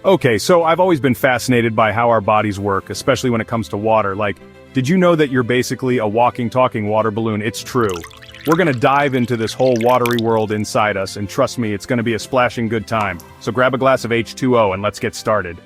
Okay, so I've always been fascinated by how our bodies work, especially when it comes to water. Like, did you know that you're basically a walking, talking water balloon? It's true. We're gonna dive into this whole watery world inside us, and trust me, it's gonna be a splashing good time. So grab a glass of H2O and let's get started.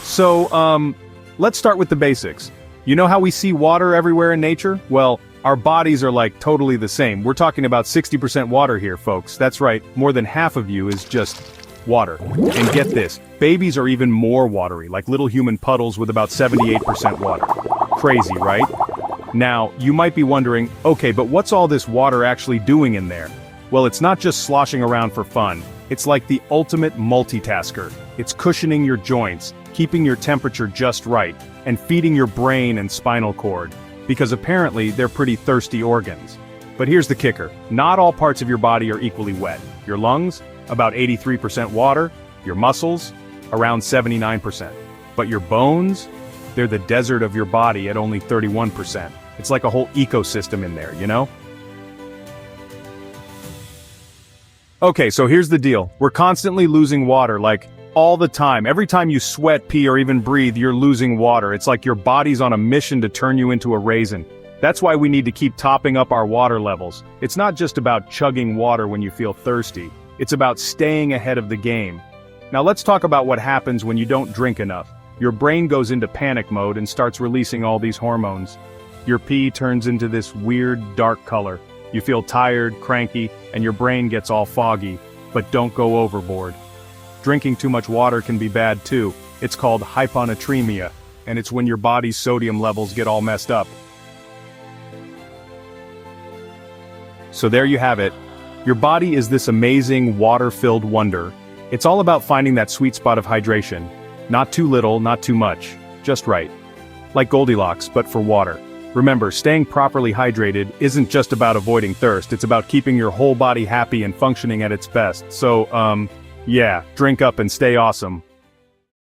So, let's start with the basics. You know how we see water everywhere in nature? Well, our bodies are like totally the same. We're talking about 60% water here, folks. That's right, more than half of you is just water. And get this, babies are even more watery, like little human puddles with about 78% water. Crazy, right? Now, you might be wondering, okay, but what's all this water actually doing in there? Well, it's not just sloshing around for fun. It's like the ultimate multitasker. It's cushioning your joints, keeping your temperature just right, and feeding your brain and spinal cord. Because apparently they're pretty thirsty organs. But here's the kicker, not all parts of your body are equally wet. Your lungs, about 83% water, your muscles, around 79%. But your bones, they're the desert of your body at only 31%. It's like a whole ecosystem in there, you know? Okay, so here's the deal. We're constantly losing water, like, all the time. Every time you sweat, pee, or even breathe, you're losing water. It's like your body's on a mission to turn you into a raisin. That's why we need to keep topping up our water levels. It's not just about chugging water when you feel thirsty. It's about staying ahead of the game. Now let's talk about what happens when you don't drink enough. Your brain goes into panic mode and starts releasing all these hormones. Your pee turns into this weird, dark color. You feel tired, cranky, and your brain gets all foggy. But don't go overboard. Drinking too much water can be bad too. It's called hyponatremia, and it's when your body's sodium levels get all messed up. So there you have it. Your body is this amazing water-filled wonder. It's all about finding that sweet spot of hydration. Not too little, not too much. Just right. Like Goldilocks, but for water. Remember, staying properly hydrated isn't just about avoiding thirst, it's about keeping your whole body happy and functioning at its best. So, yeah, drink up and stay awesome.